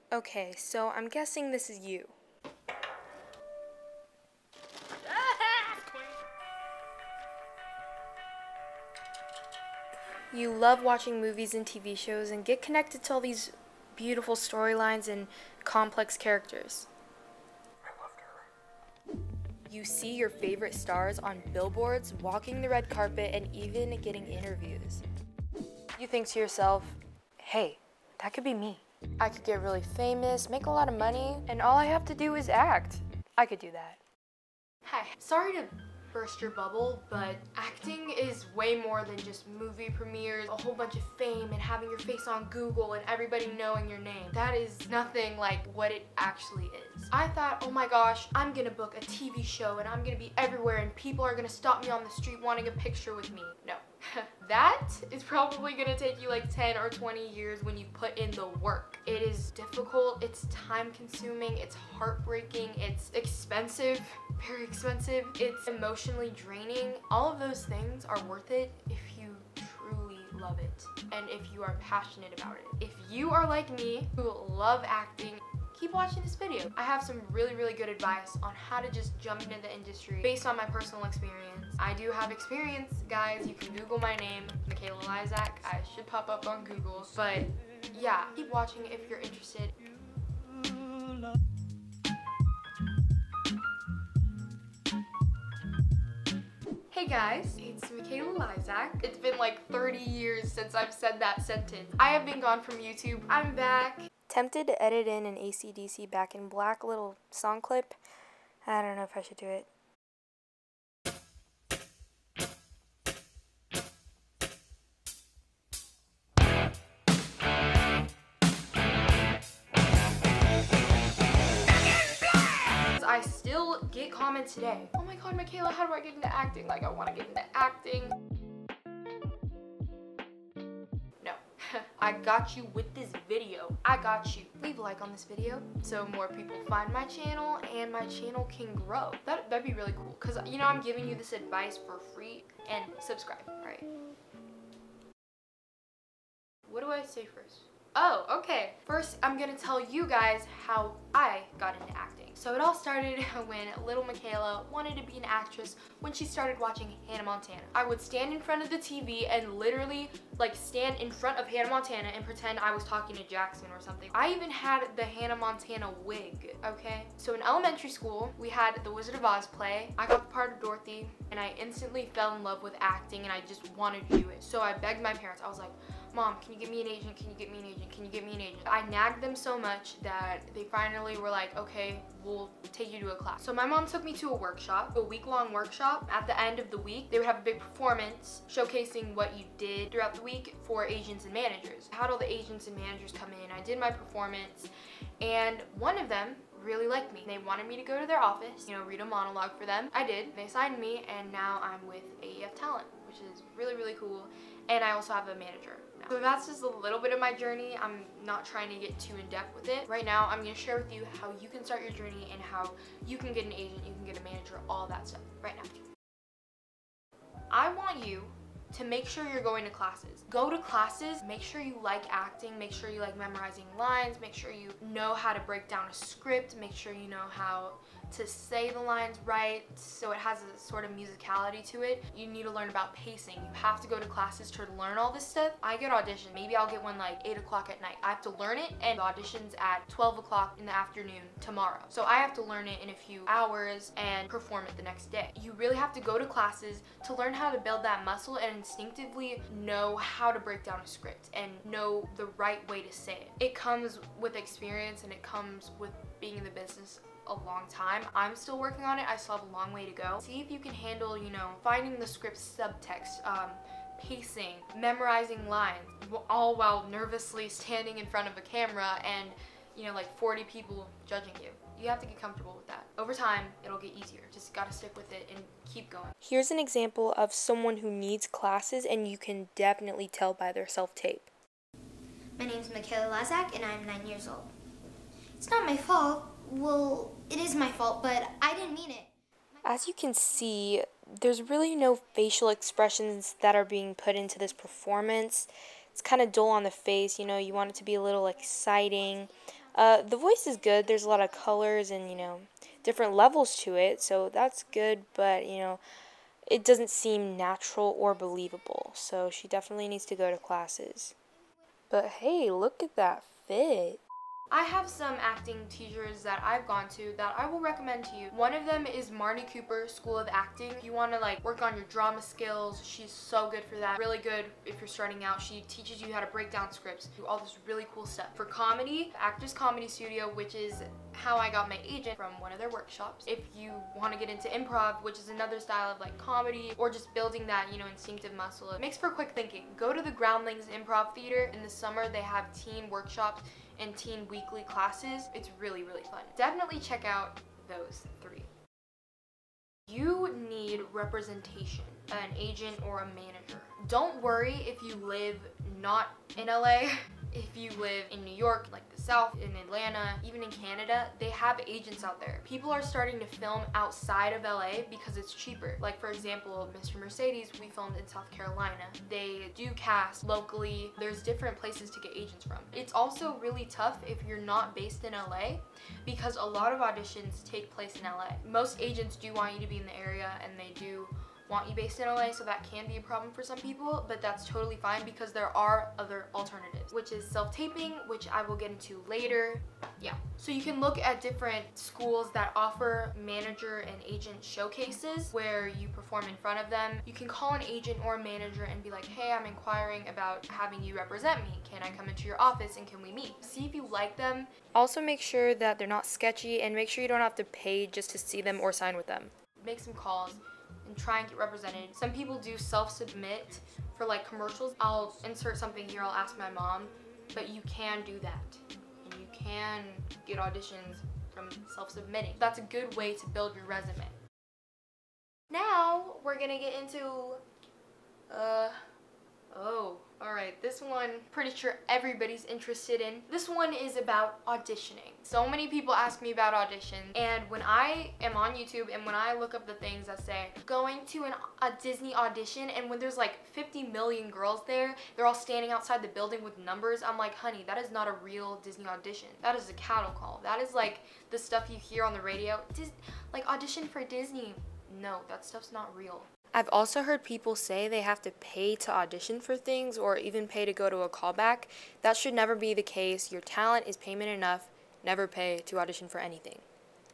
Okay, so I'm guessing this is you. You love watching movies and TV shows and get connected to all these beautiful storylines and complex characters. I loved her. You see your favorite stars on billboards, walking the red carpet, and even getting interviews. You think to yourself, hey, that could be me. I could get really famous, make a lot of money, and all I have to do is act. I could do that. Hi, sorry to burst your bubble, but acting is way more than just movie premieres, a whole bunch of fame, and having your face on Google and everybody knowing your name. That is nothing like what it actually is. I thought, oh my gosh, I'm gonna book a TV show and I'm gonna be everywhere and people are gonna stop me on the street wanting a picture with me. No. That is probably gonna take you like 10 or 20 years when you put in the work. It is difficult, it's time consuming, it's heartbreaking, it's expensive, very expensive, it's emotionally draining. All of those things are worth it if you truly love it and if you are passionate about it. If you are like me, who love acting, keep watching this video. I have some really good advice on how to just jump into the industry based on my personal experience. I do have experience, guys. You can Google my name, Michaela Lizak. I should pop up on Google. But yeah, keep watching if you're interested. Hey guys, it's Michaela Lizak. It's been like 30 years since I've said that sentence. I have been gone from YouTube. I'm back. Tempted to edit in an AC/DC Back in Black little song clip. I don't know if I should do it. I still get comments today. Oh my god, Michaela, how do I get into acting? Like, I want to get into acting. No. I got you with this video. I got you. Leave a like on this video so more people find my channel and my channel can grow. That'd be really cool because, you know, I'm giving you this advice for free. And subscribe. Alright. What do I say first? Oh, okay. First, I'm gonna tell you guys how I got into acting. So it all started when little Michaela wanted to be an actress when she started watching Hannah Montana. I would stand in front of the TV and literally like stand in front of Hannah Montana and pretend I was talking to Jackson or something. I even had the Hannah Montana wig, okay? So in elementary school, we had the Wizard of Oz play. I got the part of Dorothy and I instantly fell in love with acting and I just wanted to do it. So I begged my parents. I was like, Mom, can you get me an agent? Can you get me an agent? Can you get me an agent? I nagged them so much that they finally were like, okay, we'll take you to a class. So my mom took me to a workshop, a week-long workshop. At the end of the week, they would have a big performance showcasing what you did throughout the week for agents and managers. I had all the agents and managers come in. I did my performance, and one of them really liked me. They wanted me to go to their office, you know, read a monologue for them. I did. They signed me, and now I'm with AEF Talent, which is really cool. And I also have a manager now. So that's just a little bit of my journey. I'm not trying to get too in depth with it. Right now, I'm gonna share with you how you can start your journey and how you can get an agent, you can get a manager, all that stuff right now. I want you to make sure you're going to classes. Go to classes, make sure you like acting, make sure you like memorizing lines, make sure you know how to break down a script, make sure you know how to say the lines right so it has a sort of musicality to it. You need to learn about pacing. You have to go to classes to learn all this stuff. I get auditioned. Maybe I'll get one like 8 o'clock at night. I have to learn it, and the audition's at 12 o'clock in the afternoon tomorrow. So I have to learn it in a few hours and perform it the next day. You really have to go to classes to learn how to build that muscle and instinctively know how to break down a script and know the right way to say it. It comes with experience and it comes with being in the business a long time. I'm still working on it. I still have a long way to go. See if you can handle, you know, finding the script subtext, pacing, memorizing lines, all while nervously standing in front of a camera and, you know, like 40 people judging you. You have to get comfortable with that. Over time, it'll get easier. Just gotta stick with it and keep going. Here's an example of someone who needs classes and you can definitely tell by their self-tape. My name's Michaela Lizak and I'm 9 years old. It's not my fault. Well, it is my fault, but I didn't mean it. As you can see, there's really no facial expressions that are being put into this performance. It's kind of dull on the face, you know, you want it to be a little exciting. The voice is good. There's a lot of colors and, different levels to it, so that's good, but, it doesn't seem natural or believable, so she definitely needs to go to classes. But hey, look at that fit. I have some acting teachers that I've gone to that I will recommend to you. One of them is Marnie Cooper School of Acting. If you want to work on your drama skills, she's so good for that. Really good if you're starting out. She teaches you how to break down scripts, do all this really cool stuff. For comedy, Actors Comedy Studio, which is how I got my agent from one of their workshops. If you want to get into improv, which is another style of comedy, or just building that, instinctive muscle, it makes for quick thinking. Go to the Groundlings Improv Theater. In the summer, they have teen workshops and teen weekly classes. It's really, really fun. Definitely check out those 3. You need representation, an agent or a manager. Don't worry if you live not in LA. If you live in New York, like the South, in Atlanta, even in Canada, they have agents out there. People are starting to film outside of LA because it's cheaper. Like for example, Mr. Mercedes, we filmed in South Carolina. They do cast locally. There's different places to get agents from. It's also really tough if you're not based in LA because a lot of auditions take place in LA. Most agents do want you to be in the area and they do want you based in LA, so that can be a problem for some people, but that's totally fine because there are other alternatives, which is self-taping, which I will get into later. Yeah, so you can look at different schools that offer manager and agent showcases where you perform in front of them. You can call an agent or a manager and be like, hey, I'm inquiring about having you represent me. Can I come into your office and can we meet? See if you like them. Also make sure that they're not sketchy and make sure you don't have to pay just to see them or sign with them. Make some calls and try and get represented. Some people do self-submit for commercials. I'll insert something here, I'll ask my mom, but you can do that. And you can get auditions from self-submitting. That's a good way to build your resume. Now, we're gonna get into, alright, this one, pretty sure everybody's interested in. This one is about auditioning. So many people ask me about auditions, and when I am on YouTube and when I look up the things that say, going to a Disney audition, and when there's 50 million girls there, they're all standing outside the building with numbers, I'm like, honey, that is not a real Disney audition. That is a cattle call. That is the stuff you hear on the radio. Audition for Disney. No, that stuff's not real. I've also heard people say they have to pay to audition for things or even pay to go to a callback. That should never be the case. Your talent is payment enough. Never pay to audition for anything.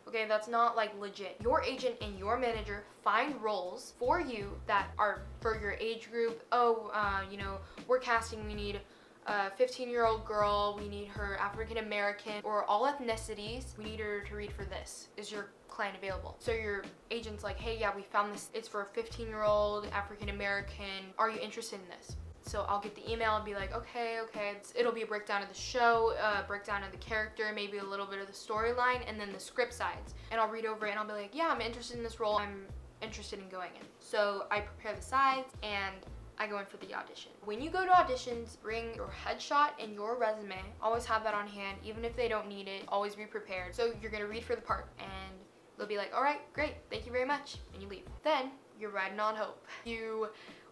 Okay, that's not legit. Your agent and your manager find roles for you that are for your age group. We're casting, we need a 15-year-old girl, we need her African American or all ethnicities, we need her to read for this. Is your client available? So your agent's like, hey, yeah, we found this, it's for a 15-year-old African American, are you interested in this? So I'll get the email and be like, okay, it'll be a breakdown of the show, breakdown of the character, maybe a little bit of the storyline, and then the script sides. And I'll read over it and I'll be like, yeah, I'm interested in this role, I'm interested in going in. So I prepare the sides and I go in for the audition. When you go to auditions, bring your headshot and your resume. Always have that on hand, even if they don't need it, always be prepared. So you're gonna read for the part and they'll be like, all right, great, thank you very much, and you leave. Then you're riding on hope. You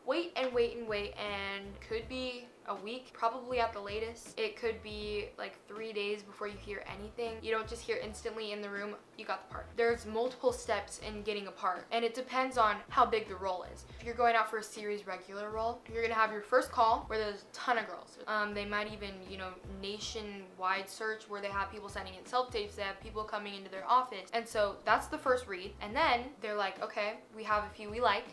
wait and wait and wait, and could be a week, probably at the latest. It could be 3 days before you hear anything. You don't just hear instantly in the room, you got the part. There's multiple steps in getting a part, and it depends on how big the role is. If you're going out for a series regular role, you're gonna have your first call where there's a ton of girls. They might even, nationwide search where they have people sending in self-tapes, they have people coming into their office. And so that's the first read, and then they're like, okay, we have a few we like.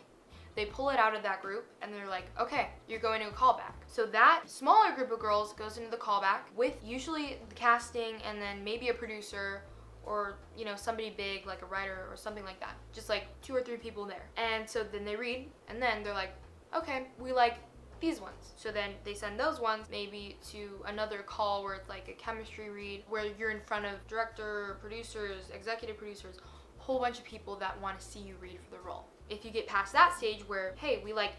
They pull it out of that group and they're like, okay, you're going to a callback. So that smaller group of girls goes into the callback with usually the casting and then maybe a producer or, somebody big like a writer or something like that. Just 2 or 3 people there. And so then they read and then they're like, okay, we like these ones. So then they send those ones maybe to another call where it's a chemistry read where you're in front of director, producers, executive producers, a whole bunch of people that want to see you read for the role. If you get past that stage where, hey, we like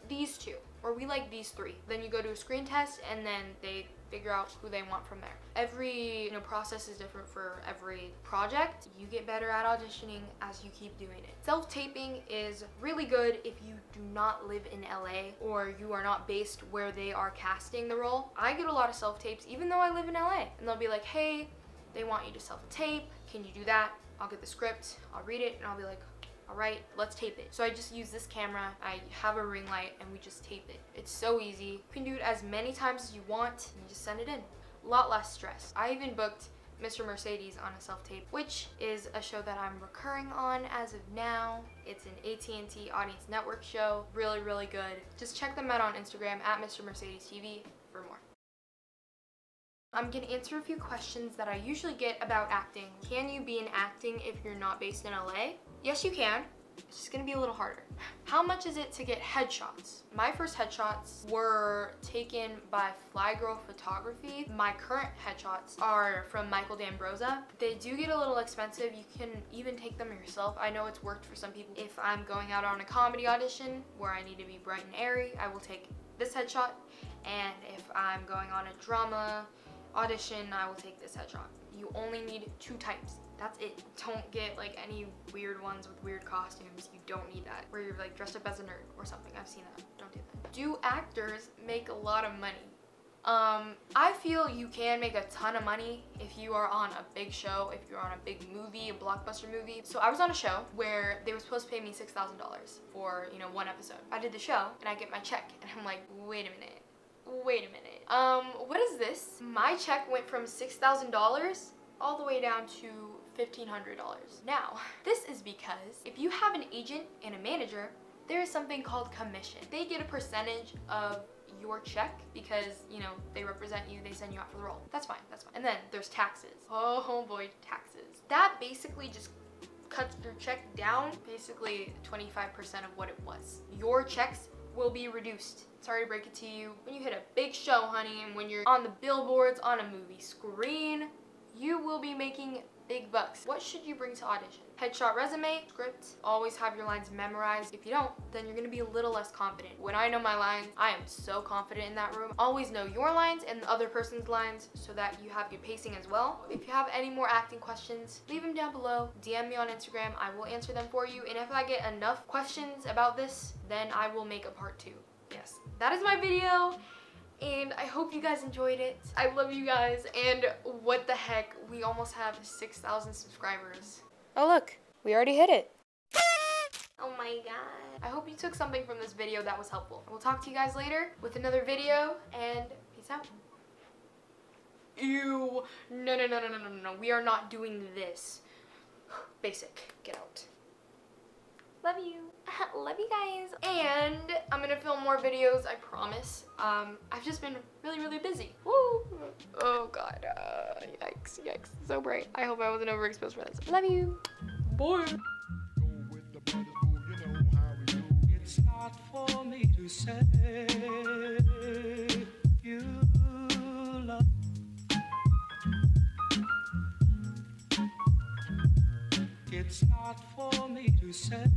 these 2 or we like these 3, then you go to a screen test and then they figure out who they want from there. Every process is different for every project. You get better at auditioning as you keep doing it. Self-taping is really good if you do not live in LA or you are not based where they are casting the role. I get a lot of self-tapes even though I live in LA, and they'll be like, hey, They want you to self-tape. Can you do that? I'll get the script, I'll read it, and I'll be like, all right, let's tape it. So I just use this camera, I have a ring light, and we just tape it. It's so easy. You can do it as many times as you want, and you just send it in. A lot less stress. I even booked Mr. Mercedes on a self-tape, which is a show that I'm recurring on as of now. It's an AT&T Audience Network show. Really, really good. Just check them out on Instagram at Mr. Mercedes TV for more. I'm gonna answer a few questions that I usually get about acting. Can you be in acting if you're not based in LA? Yes, you can. It's just gonna be a little harder. How much is it to get headshots? My first headshots were taken by Fly Girl Photography. My current headshots are from Michael D'Ambrosa. They do get a little expensive. You can even take them yourself. I know it's worked for some people. If I'm going out on a comedy audition where I need to be bright and airy, I will take this headshot. And if I'm going on a drama audition, I will take this headshot. You only need 2 types. That's it. Don't get like any weird ones with weird costumes. You don't need that. Where you're like dressed up as a nerd or something. I've seen that. Don't do that. Do actors make a lot of money? I feel you can make a ton of money if you are on a big show, if you're on a big movie, a blockbuster movie. So I was on a show where they were supposed to pay me $6,000 for, you know, 1 episode. I did the show and I get my check and I'm like, wait a minute. What is this? My check went from $6,000 all the way down to $1,500. Now, this is because if you have an agent and a manager, there is something called commission. They get a percentage of your check because, you know, they represent you, they send you out for the role. That's fine, that's fine. And then there's taxes. Oh boy, taxes. That basically just cuts your check down, basically 25% of what it was. Your checks will be reduced. Sorry to break it to you. When you hit a big show, honey, and when you're on the billboards, on a movie screen, you will be making big bucks. What should you bring to audition? Headshot, resume, script. Always have your lines memorized. If you don't, then you're gonna be a little less confident. When I know my lines, I am so confident in that room. Always know your lines and the other person's lines so that you have good pacing as well. If you have any more acting questions, leave them down below. DM me on Instagram. I will answer them for you. And if I get enough questions about this, then I will make a part 2. Yes, that is my video. And I hope you guys enjoyed it. I love you guys, and what the heck, we almost have 6,000 subscribers. Oh look, we already hit it. Oh my god. I hope you took something from this video that was helpful. We'll talk to you guys later with another video, and peace out. Ew, no, we are not doing this. Basic, get out. Love you. Love you guys. And I'm gonna film more videos, I promise. I've just been really busy. Woo! Oh god. Yikes. So bright. I hope I wasn't overexposed for this. Love you. Bye. It's not for me to say you love. It's not for me to say